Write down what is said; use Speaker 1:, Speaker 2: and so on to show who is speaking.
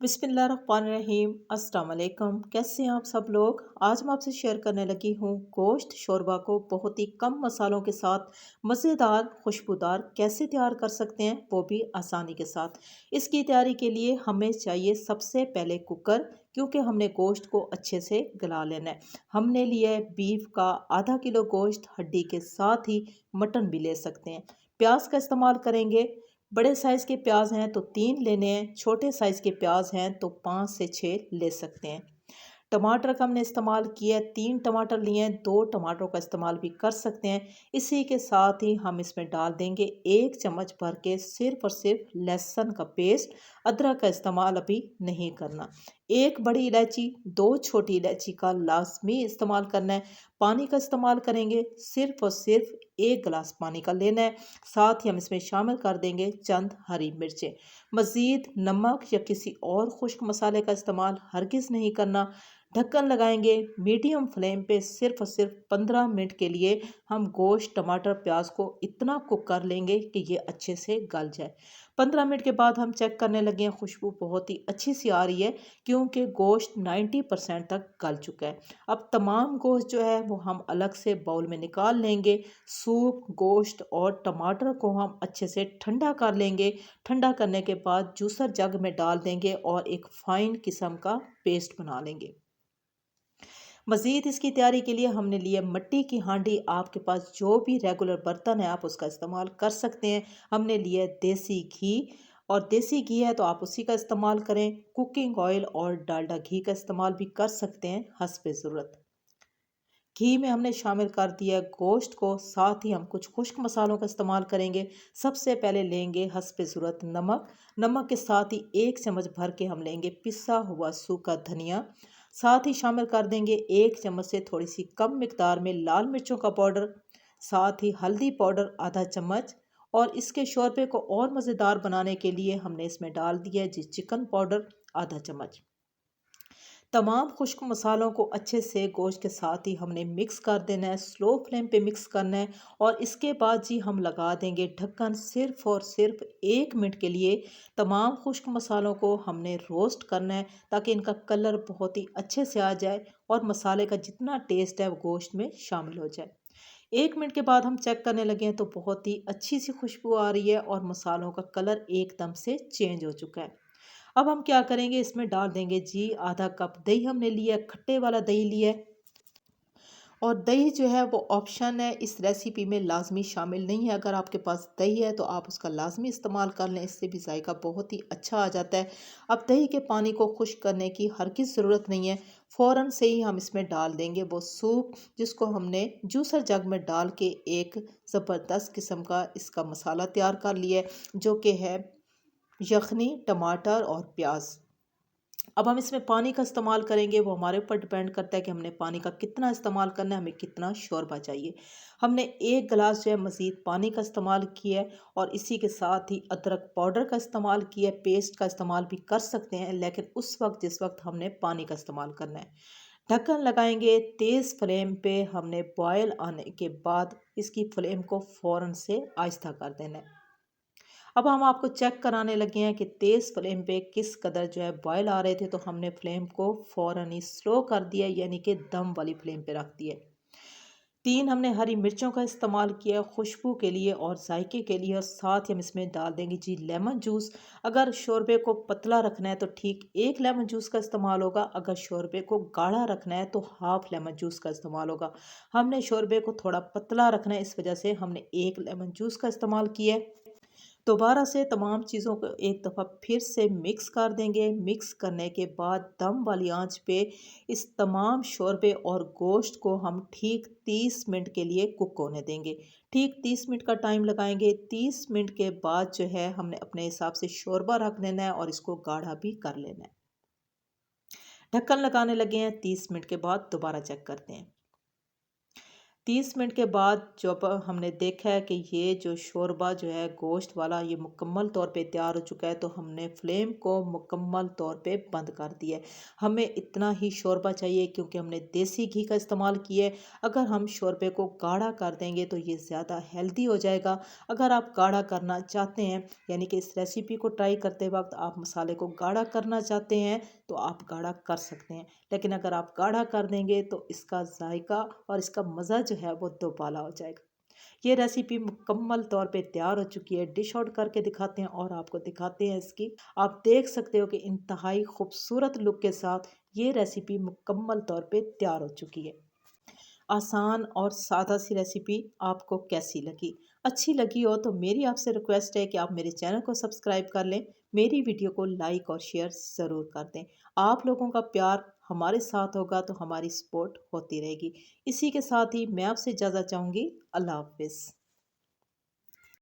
Speaker 1: बिस्मिल्लाहिर्रहमानिर्रहीम। अस्सलाम वालेकुम। कैसे हैं आप सब लोग। आज मैं आपसे शेयर करने लगी हूँ गोश्त शोरबा को बहुत ही कम मसालों के साथ मज़ेदार खुशबूदार कैसे तैयार कर सकते हैं, वो भी आसानी के साथ। इसकी तैयारी के लिए हमें चाहिए सबसे पहले कुकर, क्योंकि हमने गोश्त को अच्छे से गला लेना है। हमने लिया है बीफ का आधा किलो गोश्त, हड्डी के साथ ही मटन भी ले सकते हैं। प्याज का इस्तेमाल करेंगे। बड़े साइज़ के प्याज हैं तो 3 लेने हैं, छोटे साइज़ के प्याज हैं तो 5 से 6 ले सकते हैं। टमाटर का हमने इस्तेमाल किया है, 3 टमाटर लिए हैं, 2 टमाटरों का इस्तेमाल भी कर सकते हैं। इसी के साथ ही हम इसमें डाल देंगे 1 चम्मच भर के सिर्फ़ और सिर्फ लहसुन का पेस्ट। अदरक का इस्तेमाल अभी नहीं करना। 1 बड़ी इलायची, 2 छोटी इलायची का लाज़मी इस्तेमाल करना है। पानी का इस्तेमाल करेंगे, सिर्फ़ और सिर्फ 1 गिलास पानी का लेना है। साथ ही हम इसमें शामिल कर देंगे चंद हरी मिर्चें। मज़ीद नमक या किसी और खुश्क मसाले का इस्तेमाल हरगिज़ नहीं करना। ढक्कन लगाएंगे, मीडियम फ्लेम पे सिर्फ और सिर्फ 15 मिनट के लिए हम गोश्त टमाटर प्याज को इतना कुक कर लेंगे कि ये अच्छे से गल जाए। 15 मिनट के बाद हम चेक करने लगे हैं, खुशबू बहुत ही अच्छी सी आ रही है, क्योंकि गोश्त 90% तक गल चुका है। अब तमाम गोश्त जो है वो हम अलग से बाउल में निकाल लेंगे। सूप, गोश्त और टमाटर को हम अच्छे से ठंडा कर लेंगे। ठंडा करने के बाद जूसर जग में डाल देंगे और एक फ़ाइन किस्म का पेस्ट बना लेंगे। मज़ीद इसकी तैयारी के लिए हमने लिए मिट्टी की हांडी। आपके पास जो भी रेगुलर बर्तन है आप उसका इस्तेमाल कर सकते हैं। हमने लिया देसी घी, और देसी घी है तो आप उसी का इस्तेमाल करें। कुकिंग ऑयल और डालडा घी का इस्तेमाल भी कर सकते हैं हस्ब ज़रूरत। घी में हमने शामिल कर दिया गोश्त को, साथ ही हम कुछ खुश्क मसालों का इस्तेमाल करेंगे। सबसे पहले लेंगे हस्ब ज़रूरत नमक। नमक के साथ ही 1 चम्मच भर के हम लेंगे पिसा हुआ सूखा धनिया। साथ ही शामिल कर देंगे 1 चम्मच से थोड़ी सी कम मिकदार में लाल मिर्चों का पाउडर। साथ ही हल्दी पाउडर आधा चम्मच। और इसके शोरबे को और मज़ेदार बनाने के लिए हमने इसमें डाल दिया है जी चिकन पाउडर आधा चम्मच। तमाम खुश्क मसालों को अच्छे से गोश्त के साथ ही हमने मिक्स कर देना है, स्लो फ्लेम पे मिक्स करना है। और इसके बाद जी हम लगा देंगे ढक्कन, सिर्फ और सिर्फ 1 मिनट के लिए। तमाम खुश्क मसालों को हमने रोस्ट करना है ताकि इनका कलर बहुत ही अच्छे से आ जाए और मसाले का जितना टेस्ट है वो गोश्त में शामिल हो जाए। 1 मिनट के बाद हम चेक करने लगे हैं तो बहुत ही अच्छी सी खुशबू आ रही है और मसालों का कलर एकदम से चेंज हो चुका है। अब हम क्या करेंगे, इसमें डाल देंगे जी आधा कप दही हमने लिया है, खट्टे वाला दही लिया है। और दही जो है वो ऑप्शन है, इस रेसिपी में लाजमी शामिल नहीं है। अगर आपके पास दही है तो आप उसका लाजमी इस्तेमाल कर लें, इससे भी जायका बहुत ही अच्छा आ जाता है। अब दही के पानी को खुश्क करने की हरगिज़ ज़रूरत नहीं है। फ़ौरन से ही हम इसमें डाल देंगे वो सूप, जिसको हमने जूसर जग में डाल के एक ज़बरदस्त किस्म का इसका मसाला तैयार कर लिया है, जो कि है यखनी, टमाटर और प्याज। अब हम इसमें पानी का इस्तेमाल करेंगे, वो हमारे ऊपर डिपेंड करता है कि हमने पानी का कितना इस्तेमाल करना है, हमें कितना शोरबा चाहिए। हमने 1 गिलास जो है मज़ीद पानी का इस्तेमाल किया है। और इसी के साथ ही अदरक पाउडर का इस्तेमाल किया है, पेस्ट का इस्तेमाल भी कर सकते हैं, लेकिन उस वक्त जिस वक्त हमने पानी का इस्तेमाल करना है। ढक्कन लगाएंगे, तेज़ फ्लेम पे हमने बॉयल आने के बाद इसकी फ्लेम को फ़ौरन से आहिस्ता कर देना है। अब हम आपको चेक कराने लगे हैं कि तेज़ फ्लेम पे किस कदर जो है बॉयल आ रहे थे, तो हमने फ्लेम को फ़ौरन ही स्लो कर दिया, यानी कि दम वाली फ्लेम पे रख दिया। 3 हमने हरी मिर्चों का इस्तेमाल किया खुशबू के लिए और जायके के लिए, और साथ ही हम इसमें डाल देंगे जी लेमन जूस। अगर शोरबे को पतला रखना है तो ठीक 1 लेमन जूस का इस्तेमाल होगा, अगर शोरबे को गाढ़ा रखना है तो हाफ लेमन जूस का इस्तेमाल होगा। हमने शोरबे को थोड़ा पतला रखना है, इस वजह से हमने 1 लेमन जूस का इस्तेमाल किया है। दोबारा से तमाम चीज़ों को एक दफ़ा फिर से मिक्स कर देंगे। मिक्स करने के बाद दम वाली आंच पे इस तमाम शोरबे और गोश्त को हम ठीक 30 मिनट के लिए कुक होने देंगे। ठीक 30 मिनट का टाइम लगाएंगे। 30 मिनट के बाद जो है हमने अपने हिसाब से शोरबा रख लेना है और इसको गाढ़ा भी कर लेना है। ढक्कन लगाने लगे हैं, 30 मिनट के बाद दोबारा चेक करते हैं। 30 मिनट के बाद जब हमने देखा है कि ये जो शोरबा जो है गोश्त वाला ये मुकम्मल तौर पे तैयार हो चुका है, तो हमने फ्लेम को मुकम्मल तौर पे बंद कर दिया है। हमें इतना ही शोरबा चाहिए क्योंकि हमने देसी घी का इस्तेमाल किया है। अगर हम शोरबे को गाढ़ा कर देंगे तो ये ज़्यादा हेल्दी हो जाएगा। अगर आप गाढ़ा करना चाहते हैं, यानी कि इस रेसिपी को ट्राई करते वक्त आप मसाले को गाढ़ा करना चाहते हैं, तो आप गाढ़ा कर सकते हैं। लेकिन अगर आप गाढ़ा कर देंगे तो इसका जायका और इसका मज़ा जो है वो दोबाला हो जाएगा। ये रेसिपी मुकम्मल तौर पे तैयार हो चुकी है। डिश आउट करके दिखाते हैं और आपको दिखाते हैं इसकी। आप देख सकते हो कि इंतहाई खूबसूरत लुक के साथ ये रेसिपी मुकम्मल तौर पे तैयार हो चुकी है। आसान और सादा सी रेसिपी आपको कैसी लगी? अच्छी लगी हो तो मेरी आपसे रिक्वेस्ट है कि आप मेरे चैनल को सब्सक्राइब कर लें, मेरी वीडियो को लाइक और शेयर ज़रूर कर दें। आप लोगों का प्यार हमारे साथ होगा तो हमारी सपोर्ट होती रहेगी। इसी के साथ ही मैं आपसे इजाज़त चाहूँगी। अल्लाह हाफ़िज़।